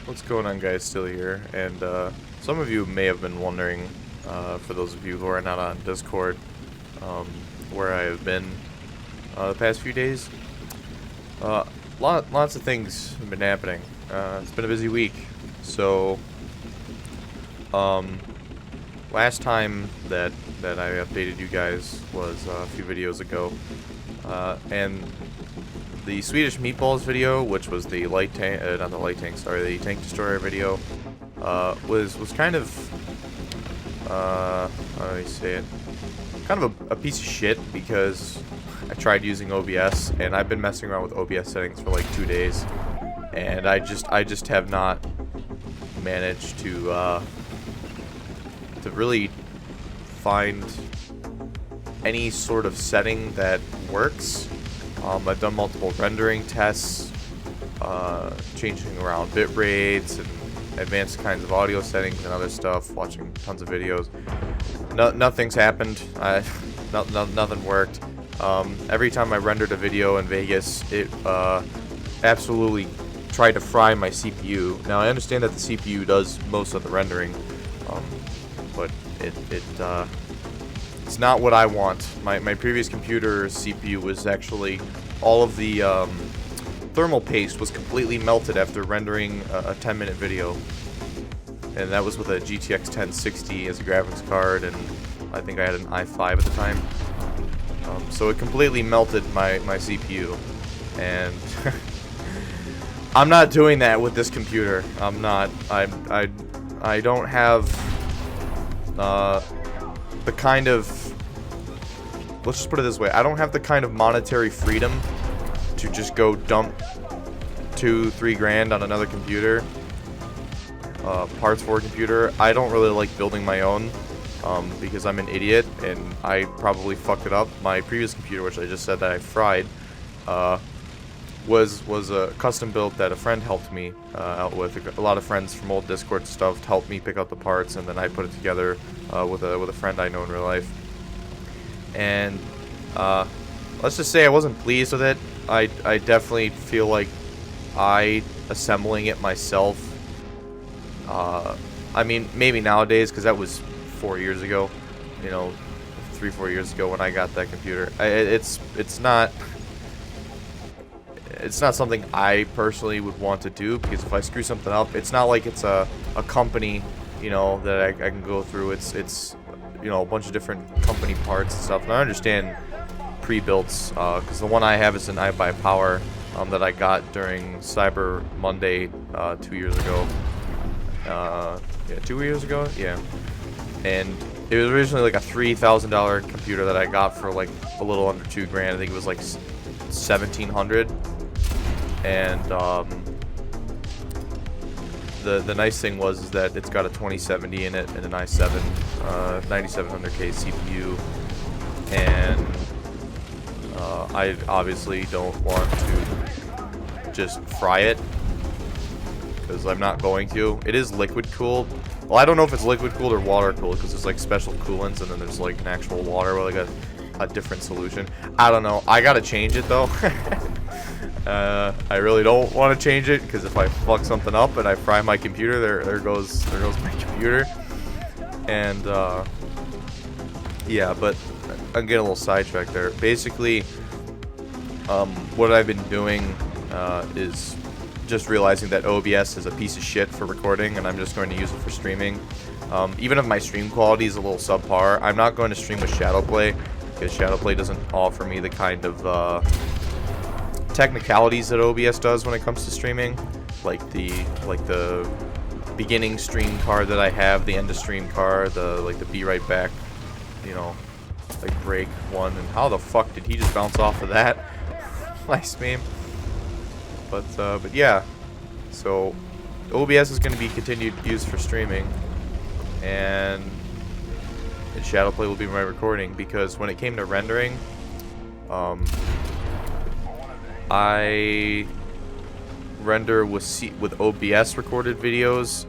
What's going on, guys? Still here, and some of you may have been wondering, for those of you who are not on Discord, where I have been the past few days. Lots of things have been happening. It's been a busy week. So, last time that I updated you guys was a few videos ago, and the Swedish Meatballs video, which was the light tank, not the light tank, sorry, the tank destroyer video, was kind of, how do I say it, kind of a piece of shit, because I tried using OBS, and I've been messing around with OBS settings for like 2 days, and I just have not managed to really find any sort of setting that works. I've done multiple rendering tests, changing around bit rates and advanced kinds of audio settings and other stuff, watching tons of videos. Nothing's happened. Nothing worked. Every time I rendered a video in Vegas, it absolutely tried to fry my CPU. Now, I understand that the CPU does most of the rendering, but it's not what I want. My previous computer's CPU was actually, all of the thermal paste was completely melted after rendering a 10-minute video. And that was with a GTX 1060 as a graphics card, and I think I had an i5 at the time. So it completely melted my CPU. And I'm not doing that with this computer. I'm not. I don't have the kind of, let's just put it this way, I don't have the kind of monetary freedom to just go dump $2-3 grand on another computer, parts for a computer. I don't really like building my own, because I'm an idiot and I probably fucked it up. My previous computer, which I just said that I fried, was a custom built that a friend helped me out with. A lot of friends from old Discord stuff helped me pick out the parts, and then I put it together with a friend I know in real life. And let's just say I wasn't pleased with it. I definitely feel like assembling it myself. I mean, maybe nowadays, because that was 4 years ago, 3-4 years ago when I got that computer. It's not something I personally would want to do, because if I screw something up, it's not like it's a company, that I can go through. It's a bunch of different company parts and stuff. And I understand pre-builts, because the one I have is an iBuyPower that I got during Cyber Monday 2 years ago. Yeah, 2 years ago? Yeah. And it was originally like a $3,000 computer that I got for like a little under 2 grand. I think it was like 1,700. And the nice thing was that it's got a 2070 in it and an i7 9700K CPU, and I obviously don't want to just fry it, because I'm not going to. It is liquid cooled. Well, I don't know if it's liquid cooled or water cooled, because there's like special coolants and then there's like an actual water with like a different solution. I don't know. I gotta change it though. I really don't want to change it, because if I fuck something up and I fry my computer, there goes my computer. And yeah, but I'm getting a little sidetracked there. Basically, what I've been doing is just realizing that OBS is a piece of shit for recording, and I'm just going to use it for streaming. Even if my stream quality is a little subpar, I'm not going to stream with Shadowplay, because Shadowplay doesn't offer me the kind of technicalities that OBS does when it comes to streaming, like the beginning stream card that I have, the end of stream card, the be right back, like break one. And how the fuck did he just bounce off of that? Nice meme. But yeah, so OBS is going to be continued use for streaming, and Shadowplay will be my recording, because when it came to rendering, I render with OBS recorded videos.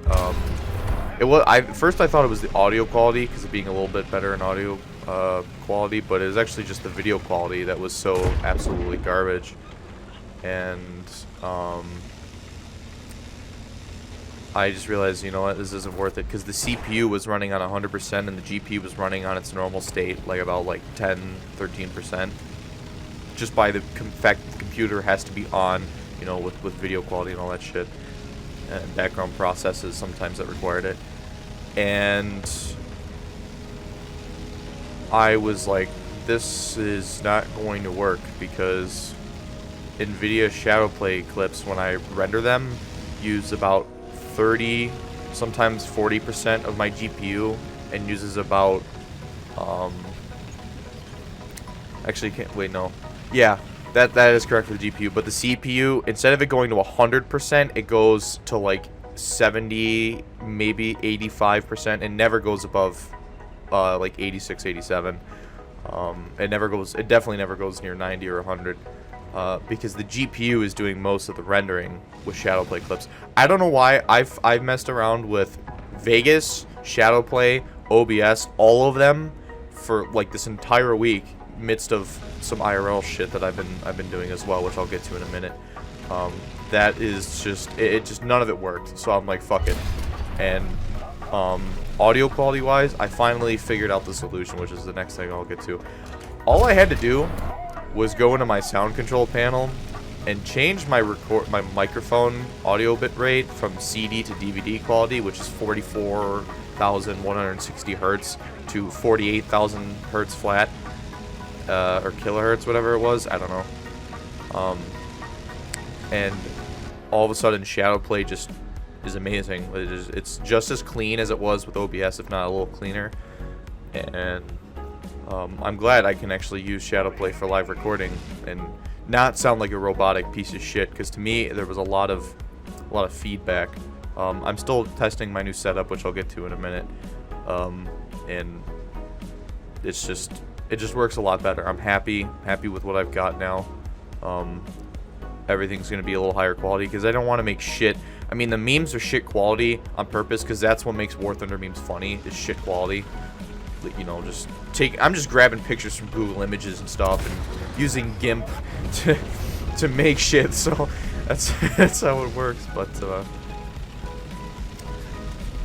First I thought it was the audio quality, because of being a little bit better in audio quality, but it was actually just the video quality that was so absolutely garbage. And I just realized, you know what, this isn't worth it, because the CPU was running on 100% and the GPU was running on its normal state, like about like 10-13%. Just by the fact that the computer has to be on, you know, with video quality and all that shit, and background processes sometimes that required it. And I was like, this is not going to work, because NVIDIA Shadowplay clips, when I render them, use about 30, sometimes 40% of my GPU, and uses about, actually, can't, wait, no. Yeah, that is correct for the GPU, but the CPU, instead of it going to 100%, it goes to like 70, maybe 85%, and never goes above like 86, 87. It definitely never goes near 90 or 100, because the GPU is doing most of the rendering with Shadowplay clips. I don't know why. I've messed around with Vegas, Shadowplay, OBS, all of them for like this entire week, midst of some IRL shit that I've been doing as well, which I'll get to in a minute. That is just it just none of it worked. So I'm like, fuck it. And audio quality wise, I finally figured out the solution, which is the next thing I'll get to. All I had to do was go into my sound control panel and change my microphone audio bit rate from CD to DVD quality, which is 44,160 hertz to 48,000 hertz flat, or kilohertz, whatever it was. I don't know. And all of a sudden, Shadowplay just is amazing. It's just as clean as it was with OBS, if not a little cleaner. And I'm glad I can actually use Shadowplay for live recording and not sound like a robotic piece of shit, because to me there was a lot of feedback. I'm still testing my new setup, which I'll get to in a minute, and it just works a lot better. I'm happy with what I've got now. Everything's gonna be a little higher quality, because I don't want to make shit. I mean, the memes are shit quality on purpose, because that's what makes War Thunder memes funny, is shit quality. You know, I'm just grabbing pictures from Google Images and stuff and using GIMP to make shit. So that's how it works. But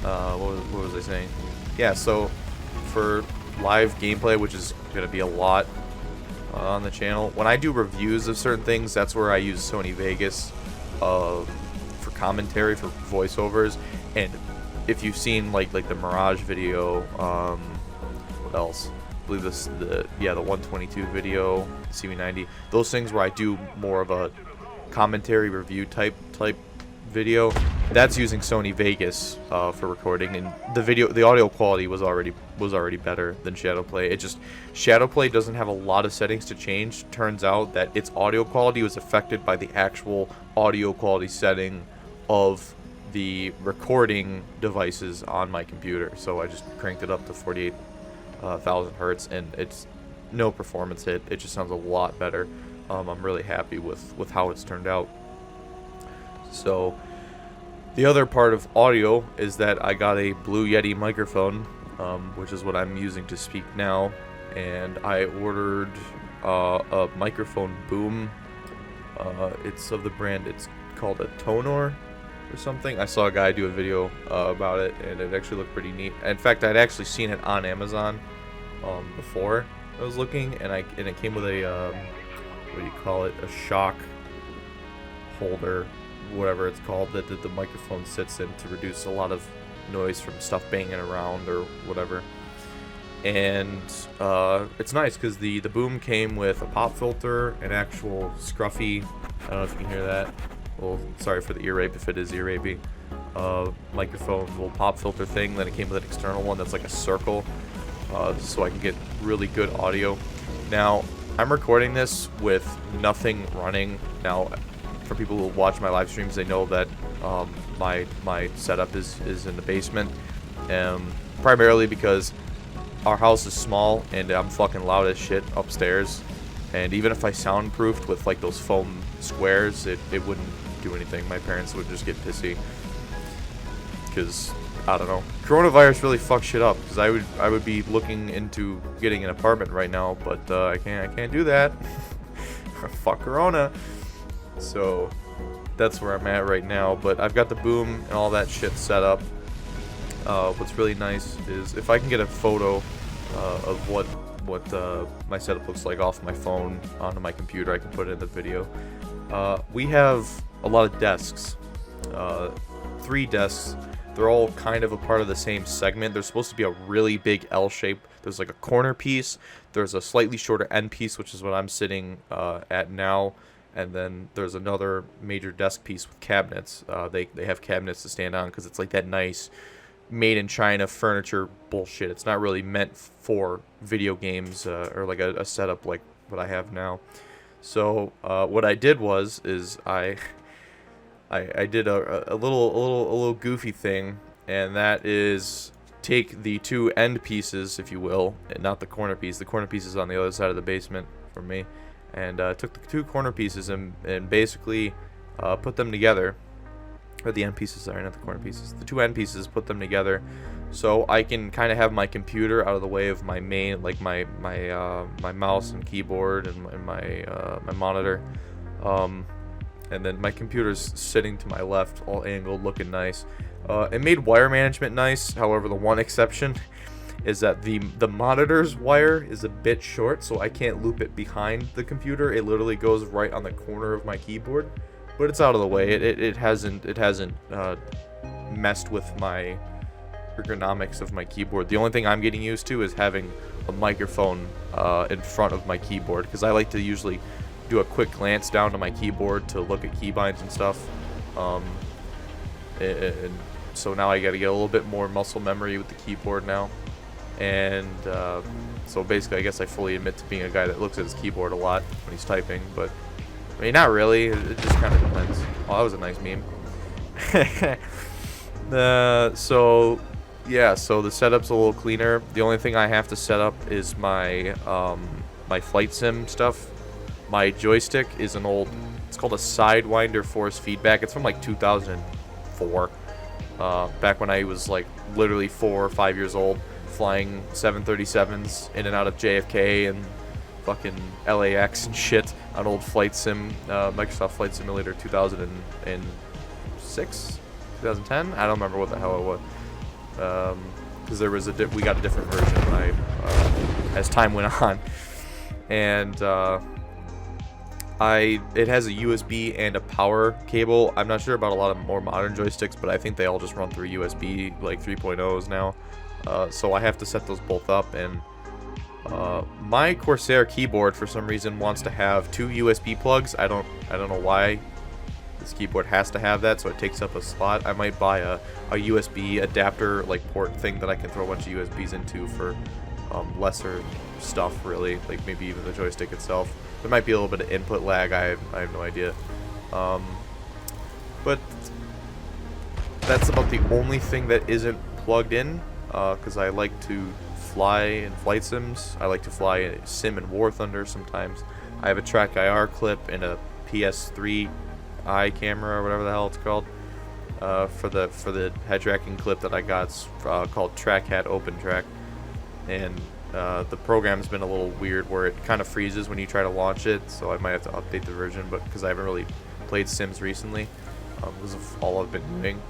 what was I saying? Yeah, so for live gameplay, which is gonna be a lot on the channel, when I do reviews of certain things, that's where I use Sony Vegas for commentary, for voiceovers. And if you've seen like the Mirage video, what else? I believe the 122 video, CV90. Those things where I do more of a commentary review type video. That's using Sony Vegas for recording, and the audio quality was already better than Shadowplay. Shadowplay doesn't have a lot of settings to change. Turns out that its audio quality was affected by the actual audio quality setting of the recording devices on my computer. So I just cranked it up to 48,000 hertz, and it's no performance hit. It just sounds a lot better. I'm really happy with how it's turned out. So the other part of audio is that I got a Blue Yeti microphone, which is what I'm using to speak now, and I ordered a microphone boom. It's of the brand, it's called a Tonor or something. I saw a guy do a video about it, and it actually looked pretty neat. In fact, I'd actually seen it on Amazon before I was looking, and it came with a what do you call it, a shock holder, whatever it's called, that the microphone sits in to reduce a lot of noise from stuff banging around or whatever. And it's nice because the boom came with a pop filter, an actual scruffy, I don't know if you can hear that, well, sorry for the ear rape if it is ear rapey, microphone, little pop filter thing. Then it came with an external one that's like a circle, so I can get really good audio. Now, I'm recording this with nothing running. Now, for people who watch my live streams, they know that my setup is in the basement, primarily because our house is small and I'm fucking loud as shit upstairs. And even if I soundproofed with like those foam squares, it wouldn't do anything. My parents would just get pissy, because I don't know, coronavirus really fucked shit up. Because I would be looking into getting an apartment right now, but I can't do that. Fuck Corona. So that's where I'm at right now. But I've got the boom and all that shit set up. What's really nice is if I can get a photo of what my setup looks like off my phone onto my computer, I can put it in the video. We have a lot of desks. 3 desks. They're all kind of a part of the same segment. There's supposed to be a really big L shape. There's like a corner piece. There's a slightly shorter end piece, which is what I'm sitting at now. And then there's another major desk piece with cabinets. They have cabinets to stand on because it's like that nice made in China furniture bullshit. It's not really meant for video games or like a setup like what I have now. So what I did is I did a little goofy thing, and that is take the 2 end pieces, if you will, and not the corner piece. The corner piece is on the other side of the basement for me, and took the 2 corner pieces and basically put them together. Or the end pieces, sorry, not the corner pieces. The 2 end pieces, put them together, so I can kind of have my computer out of the way of my main, like my mouse and keyboard and my monitor. And then my computer's sitting to my left, all angled, looking nice. It made wire management nice. However, the one exception is that the monitor's wire is a bit short, so I can't loop it behind the computer. It literally goes right on the corner of my keyboard, but it's out of the way. It hasn't messed with my ergonomics of my keyboard. The only thing I'm getting used to is having a microphone in front of my keyboard, because I like to usually do a quick glance down to my keyboard to look at keybinds and stuff. And so now I got to get a little bit more muscle memory with the keyboard now. And so basically, I guess I fully admit to being a guy that looks at his keyboard a lot when he's typing, but I mean, not really. It just kind of depends. Oh, that was a nice meme. So yeah, so the setup's a little cleaner. The only thing I have to set up is my my flight sim stuff. My joystick is an old, it's called a Sidewinder force feedback. It's from like 2004, back when I was like literally 4 or 5 years old, flying 737s in and out of JFK and fucking LAX and shit on old flight sim, Microsoft Flight Simulator 2006, 2010. I don't remember what the hell it was, because there was we got a different version as time went on, and it has a USB and a power cable. I'm not sure about a lot of more modern joysticks, but I think they all just run through USB, like 3.0s now. So I have to set those both up, and my Corsair keyboard for some reason wants to have 2 USB plugs. I don't know why this keyboard has to have that, so it takes up a slot. I might buy a USB adapter like port thing that I can throw a bunch of USBs into for lesser stuff, really, like maybe even the joystick itself. There might be a little bit of input lag. I have no idea. But that's about the only thing that isn't plugged in, because I like to fly in flight sims. I like to fly sim in War Thunder sometimes. I have a Track IR clip and a PS3 eye camera, or whatever the hell it's called, for the head tracking clip that I got. It's called TrackHat Open Track, and the program's been a little weird where it kind of freezes when you try to launch it, so I might have to update the version, but because I haven't really played Sims recently, this is all I've been doing.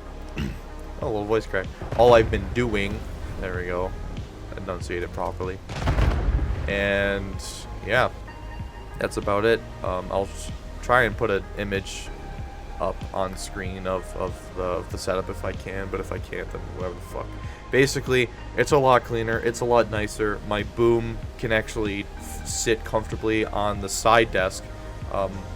Oh, a little voice crack. All I've been doing, there we go, enunciate it properly, and yeah, that's about it. I'll try and put an image up on screen of the setup if I can, but if I can't, then whatever the fuck. Basically, it's a lot cleaner, it's a lot nicer. My boom can actually sit comfortably on the side desk,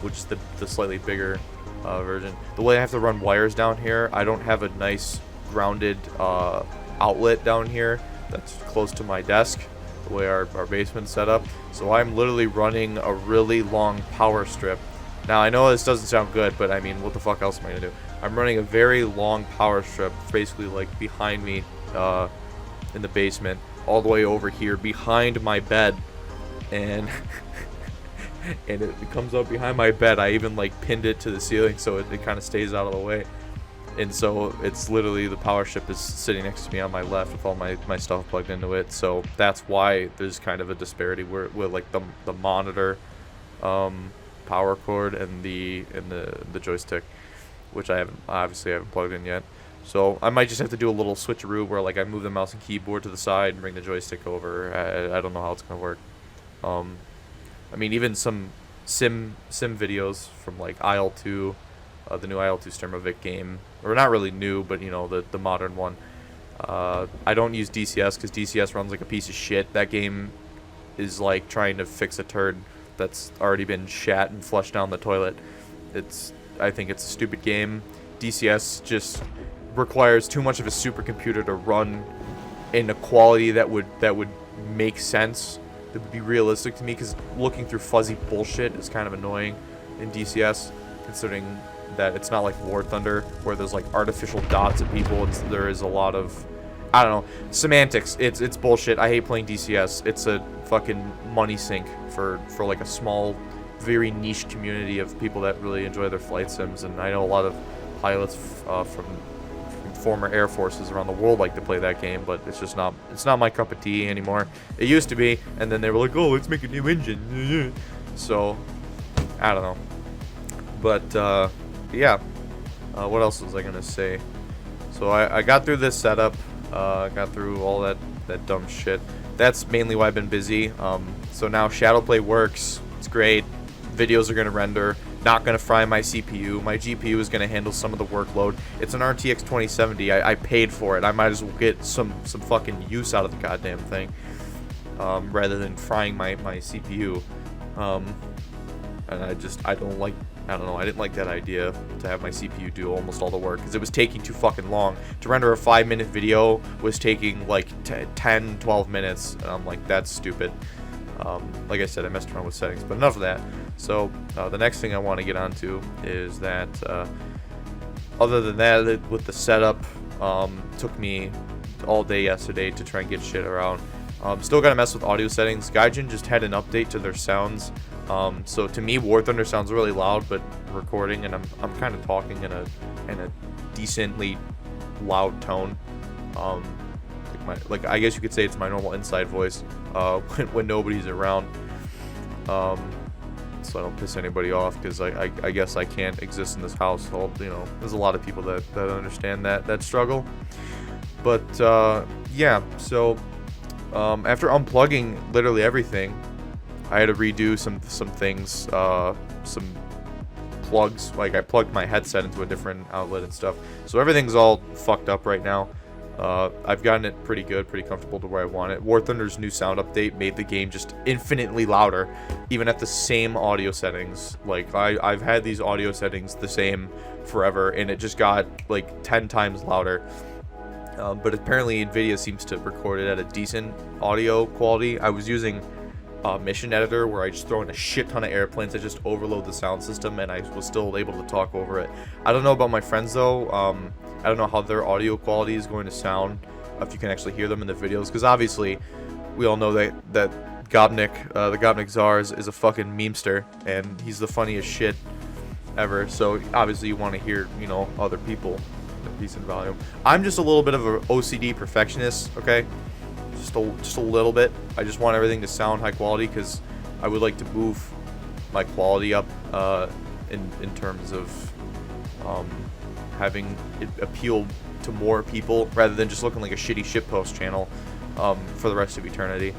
which is the slightly bigger version. The way I have to run wires down here, I don't have a nice grounded outlet down here that's close to my desk, the way our basement's set up. So I'm literally running a really long power strip. Now, I know this doesn't sound good, but I mean, what the fuck else am I gonna do? I'm running a very long power strip, basically like behind me, in the basement, all the way over here behind my bed, and and it comes up behind my bed. I even like pinned it to the ceiling so it kind of stays out of the way, and so it's literally, the power strip is sitting next to me on my left with all my stuff plugged into it. So that's why there's kind of a disparity where like the monitor power cord and the joystick, which I obviously haven't plugged in yet. So I might just have to do a little switcheroo where like I move the mouse and keyboard to the side and bring the joystick over. I don't know how it's gonna work. I mean, even some sim videos from like IL-2, the new IL-2 Sturmovik game, or not really new, but you know, the modern one. I don't use DCS because DCS runs like a piece of shit. That game is like trying to fix a turd that's already been shat and flushed down the toilet. I think it's a stupid game. DCS just requires too much of a supercomputer to run in a quality that would make sense, that would be realistic to me, because looking through fuzzy bullshit is kind of annoying in DCS, considering that it's not like War Thunder where there's like artificial dots of people. There is a lot of, I don't know, semantics. It's bullshit. I hate playing DCS. It's a fucking money sink for like a small, very niche community of people that really enjoy their flight sims, and I know a lot of pilots from former air forces around the world like to play that game, but it's not my cup of tea anymore. It used to be, and then they were like, oh, let's make a new engine. So I don't know, but yeah, what else was I gonna say? So I got through this setup, got through all that dumb shit. That's mainly why I've been busy. So now Shadowplay works. It's great. Videos are gonna render. Not gonna fry my CPU. My GPU is gonna handle some of the workload. It's an RTX 2070. I paid for it. I might as well get some fucking use out of the goddamn thing, rather than frying my CPU. And I don't know. I didn't like that idea to have my CPU do almost all the work, because it was taking too fucking long. To render a 5-minute video was taking like 10, 12 minutes, and I'm like, that's stupid. Like I said, I messed around with settings, but enough of that. So the next thing I want to get onto is that, other than that, with the setup, took me all day yesterday to try and get shit around. Still gotta mess with audio settings. Gaijin just had an update to their sounds. So to me, War Thunder sounds really loud, but recording, and I'm kind of talking in a decently loud tone. Like I guess you could say it's my normal inside voice when nobody's around, so I don't piss anybody off, because I guess I can't exist in this household. You know, there's a lot of people that understand that struggle. But yeah, so after unplugging literally everything, I had to redo some things, some plugs. Like I plugged my headset into a different outlet and stuff, so everything's all fucked up right now. I've gotten it pretty good, pretty comfortable to where I want it. War Thunder's new sound update made the game just infinitely louder, even at the same audio settings. Like, I've had these audio settings the same forever, and it just got, like, 10 times louder. But apparently NVIDIA seems to record it at a decent audio quality. I was using Mission Editor, where I just throw in a shit ton of airplanes that just overload the sound system, and I was still able to talk over it. I don't know about my friends, though. I don't know how their audio quality is going to sound, if you can actually hear them in the videos, because obviously we all know that Gobnik, the Gobnik Czar, is a fucking memester, and he's the funniest shit ever. So obviously you want to hear, you know, other people in a decent volume. I'm just a little bit of an OCD perfectionist, okay? Just a little bit. I just want everything to sound high quality, because I would like to move my quality up in terms of having it appeal to more people, rather than just looking like a shitty shitpost channel for the rest of eternity.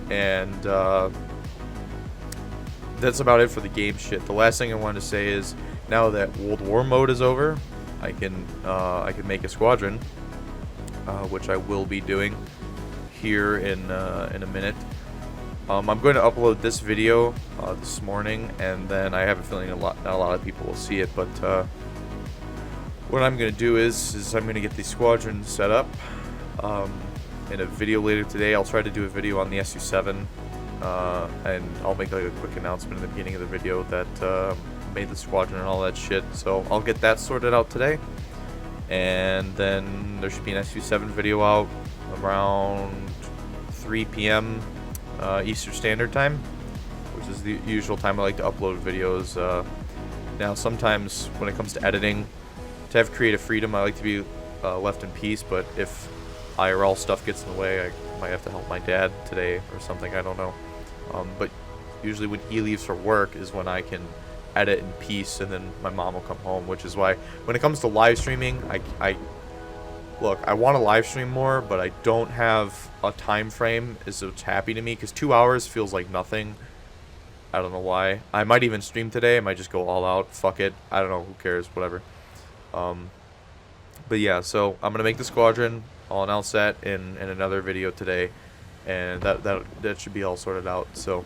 And that's about it for the game shit. The last thing I wanted to say is, now that World War mode is over, I can make a squadron, which I will be doing here in a minute. I'm going to upload this video this morning, and then I have a feeling not a lot of people will see it, but what I'm going to do is I'm going to get the squadron set up in a video later today. I'll try to do a video on the SU-7, and I'll make like a quick announcement in the beginning of the video that made the squadron and all that shit. So I'll get that sorted out today, and then there should be an SU-7 video out around 3 p.m. Eastern Standard Time, which is the usual time I like to upload videos. Now, sometimes when it comes to editing, to have creative freedom, I like to be left in peace, but if IRL stuff gets in the way, I might have to help my dad today or something, I don't know. But usually when he leaves for work is when I can edit in peace, and then my mom will come home, which is why when it comes to live streaming, look, I want to live stream more, but I don't have a time frame is what's happy to me, because 2 hours feels like nothing. I don't know why. I might even stream today. I might just go all out. Fuck it. I don't know. Who cares? Whatever. But yeah, so I'm gonna make the squadron. I'll announce that in another video today, and that should be all sorted out. So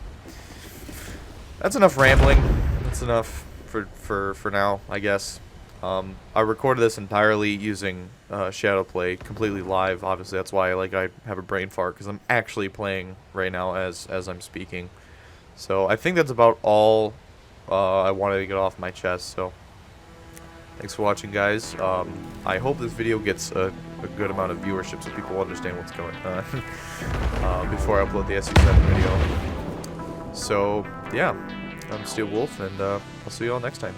that's enough rambling. That's enough for now, I guess. I recorded this entirely using Shadowplay, completely live. Obviously, that's why I have a brain fart, because I'm actually playing right now as I'm speaking. So I think that's about all I wanted to get off my chest. So thanks for watching, guys. I hope this video gets a good amount of viewership so people understand what's going on before I upload the SU7 video. So yeah, I'm Steel Wolf, and I'll see you all next time.